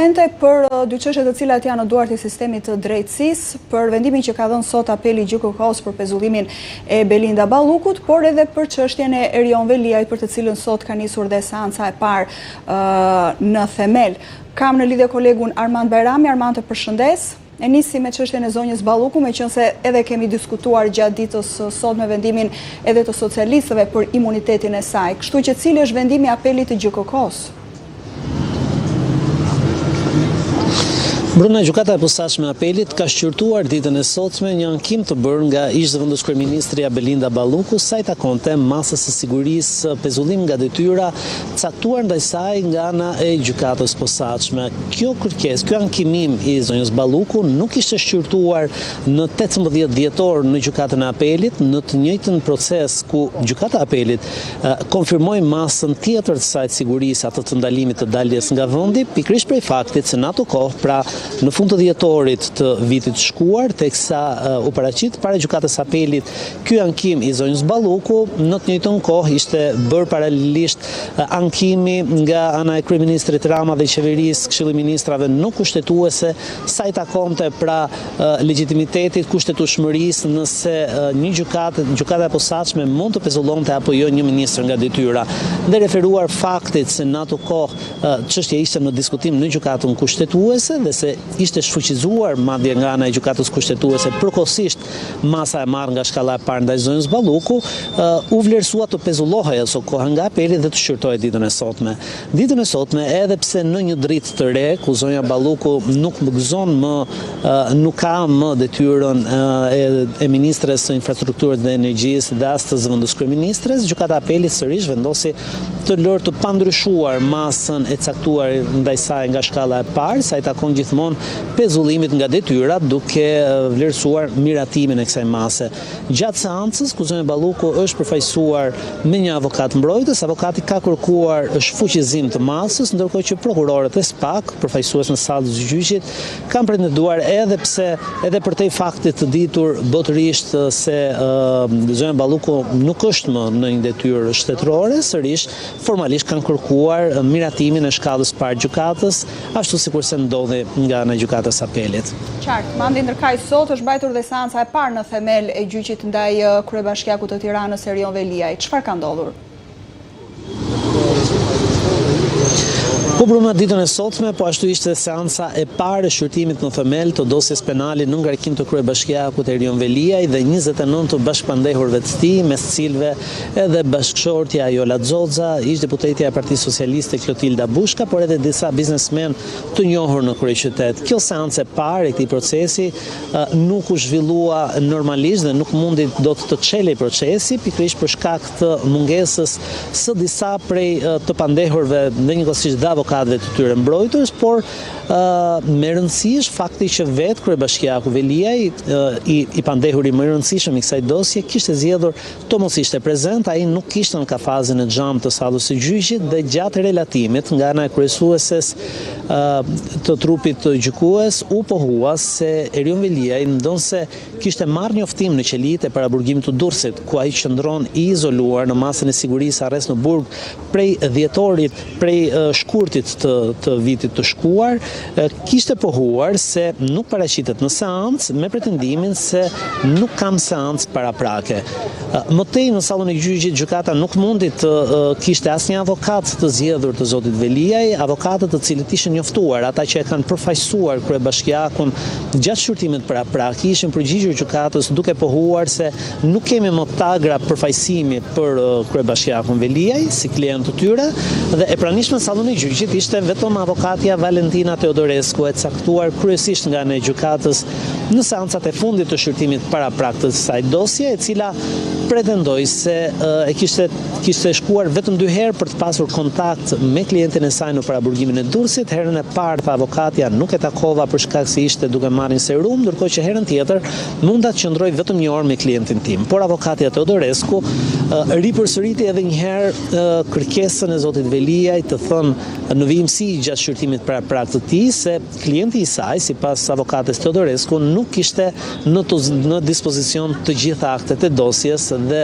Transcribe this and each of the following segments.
argumente për dy çështje të cilat janë në duart e sistemit të drejtësisë, për vendimin që ka dhënë sot apeli gjykokos për pezullimin e Belinda Ballukut, por edhe për çështjen e Erion Veliajt, për të cilën sot ka nisur dhe seanca e parë në themel. Kam në lidhje kolegun Armand Bajrami. Armand, të përshëndes. E nisi me çështjen e zonjës Balluku, meqense edhe kemi diskutuar gjatë ditës sot me vendimin edhe të socialistëve për imunitetin e saj. Kështu që cili është vendimi i apelit të gjykokos? Bruna, gjykata e posaçme e apelit ka shqyrtuar ditën e sotme një ankim të bërë nga ish-zëvendës kryeministrja Belinda Balluku sa i takonte masës së sigurisë pezullim nga detyra caktuar ndaj saj nga ana e gjykatës posaçme. Kjo kërkesë, ky ankimim i zonjës Balluku nuk ishte shqyrtuar në 18 dhjetor në gjykatën e apelit, në të njëjtën proces ku gjykata e apelit konfirmoi masën tjetër të saj të sigurisë atë të ndalimit të daljes nga vendi, pikërisht prej faktit se në ato kohë, pra në fund të dhjetorit të vitit shkuar, teksa u paraqit para gjykatës apelit ky ankim i zonjës Balluku, në të njëjtën kohë ishte bërë paralelisht ankimi nga ana e kryeministrit Rama dhe qeverisë, Këshilli i Ministrave në kushtetuese, sa i takonte pra legjitimitetit, kushtetueshmërisë nëse një gjykata e posaçme mund të pezullonte apo jo një ministër nga detyra. Dhe referuar faktit se në ato kohë çështja ishte në diskutim në gjykatën kushtetuese dhe se ishte shfuqizuar madje nga ana e gjykatës kushtetuese përkohësisht masa e marrë nga shkalla e parë ndaj zonjës Balluku, u vlerësua të pezullohej aso kohë nga apeli dhe të shqyrtohej ditën e sotme. Ditën e sotme, edhe pse në një dritë të re, ku zonja Balluku nuk gëzon më, nuk ka më detyrën e ministres së infrastrukturës dhe energjisë dhe as të zëvendës kryeministres, gjykata e apelit sërish vendosi të lërë të pandryshuar masën e caktuar ndaj saj nga shkalla e parë, sa i takon gjithmonë pezullimit nga detyra, duke vlerësuar miratimin e kësaj mase. Gjatë seancës, ku zonja Balluku është përfaqësuar me një avokat mbrojtës, avokati ka kërkuar shfuqizim të masës, ndërkohë që prokurorët e SPAK, përfaqësues në sallën e gjyqit, kanë pretenduar edhe për te faktit të ditur botërisht se zonja Balluku nuk është më në një detyrë shtetërore, sërish formalisht kanë kërkuar miratimin e shkallës parë gjykatës, ashtu sikur se ndodhi nga ana e gjykatës apelit. Qartë, mandi ndërkaq sot është mbajtur dhe seanca e parë në themel e gjyqit ndaj kryebashkiakut të Tiranës Erion Veliajt. Çfarë ka ndodhur? Po Bruna, ditën e sotme, po ashtu ishte seanca e parë e shqyrtimit në themel të dosjes penale në ngarkim të kryebashkiakut Erion Veliaj dhe 29 të bashkëpandehurve të tij, mes cilëve edhe bashkëshortja Jola Xoxa, ish deputetja e Partisë Socialiste Klotilda Bushka, por edhe disa biznesmen të njohur në kryeqytet. Kjo seancë e parë e këtij procesi nuk u zhvillua normalisht dhe nuk mundi dot të çelej procesi, pikërisht për shkak të mungesës së disa prej të pandehurve dhe njëkohësisht dhe avokatëve të tyre mbrojtës, por me rëndësi është fakti që vetë kryebashkiaku Veliaj, i pandehuri më i rëndësishëm i kësaj dosje, kishte zgjedhur të mos ishte prezent, ai nuk kishte në kafazën e xhamt të sallës së gjyqit dhe gjatë relatimit nga ana e kryesueses të trupit të gjykues u pohua se Erion Veliaj ndonse kishte marrë njoftim në qelitë e paraburgimit të Durrësit, ku ai qëndron i izoluar në masën e sigurisë arrest në burg prej dhjetorit, prej shkurtit të vitit të shkuar, kishte pohuar se nuk paraqitet në seancë me pretendimin se nuk kam seancë paraprake. Mëtej në sallën e gjyqit gjykata nuk mundi të kishte asnjë avokat të zgjedhur të zotit Veliaj, avokatët të cilët ishin njoftuar, ata që e kanë përfaqësuar kryebashkiakun gjatë shqyrtimit paraprak, ishin përgjigjur gjykatës duke pohuar se nuk kemi më tagra përfaqësimi për kryebashkiakun Veliaj si klient të tyre dhe e pranishme në sallën e gjyqit ishte vetëm avokatja Valentina Teodorescu, e caktuar kryesisht nga ana e gjykatës në seancat e fundit të shqyrtimit paraprak të kësaj dosje, e cila pretendoi se e kishte shkuar vetëm 2 herë për të pasur kontakt me klientin e saj në paraburgimin e Durrësit. Herën e parë tha avokatja nuk e takova për shkak se ishte duke marrë një serum, ndërkohë që herën tjetër mund ta qëndroj vetëm 1 orë me klientin tim. Por avokatja Teodorescu ripërsëriti edhe një herë kërkesën e zotit Veliaj të thënë në vijimësi gjatë shqyrtimit paraprak të tij se klienti i saj, sipas avokates Teodorescu, nuk ishte në dispozicion të gjitha aktet e dosjes dhe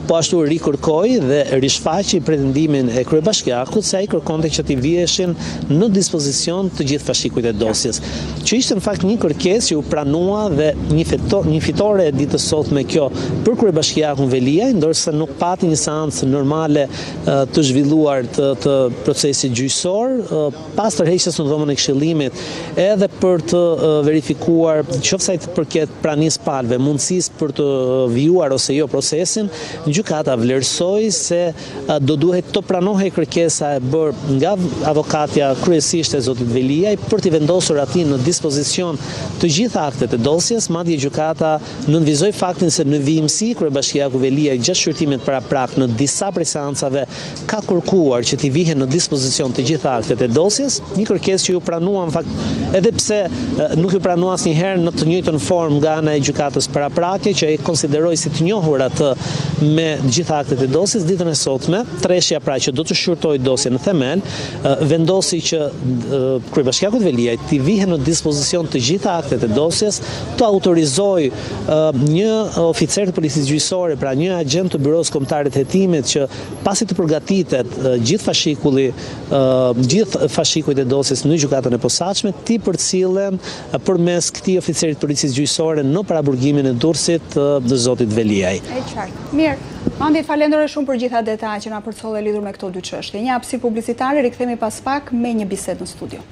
po ashtu rikërkoi dhe rishfaqi pretendimin e kryebashkiakut se ai kërkonte që t'i viheshin në dispozicion të gjithë fashikujt e dosjes, që ishte në fakt një kërkesë që u pranua dhe një fitore e ditës sotme kjo për kryebashkiakun Veliaj, ndërsa nuk pati një seancë normale të zhvilluar të procesit gjyqësor, pas tërheqjes në dhomën e këshillimit, edhe për të verifikuar qoftë sa i përket pranisë palëve, mundësisë për të vijuar ose jo procesin, gjykata vlerësoi se do duhet të pranohej kërkesa e bërë nga avokatja kryesisht e zotit Veliaj për t'i vendosur atij në dispozicion të gjitha aktet e dosjes, madje gjykata nënvizoi faktin se në vijimsi kryebashkiaku Veliaj gjatë shqyrtimit paraprak në disa prej seancave ka kërkuar që t'i vihen në dispozicion të gjitha aktet e dosjes, një kërkesë që ju pranua në fakt edhe pse nuk ju pranua asnjëherë në të njëjtën formë nga ana e gjykatës paraprake, që ai konsideroi si të njohur atë me gjitha aktet e dosjes. Ditën e sotme, treshja pra që do të shqyrtojë dosjen në themel, vendosi që kryebashkiaku Veliaj t'i vihen në dispozicion të gjitha aktet e dosjes, të autorizoj një oficer të policisë gjyqësore, pra një agent të byros kombëtare të hetimit, që pasi të përgatitet gjithë fashikujt e dosjes në gjykatën e posaçme, ti përcillen përmes këtij oficerit të policisë gjyqësore në paraburgimin e Durrësit të zotit Veliaj. Mirë. Mandit falenderoj shumë për gjitha detajet që na përcolle lidhur me këto dy çështje. Një hapësirë publicitare, rikthehemi pas pak me një bisedë në studio.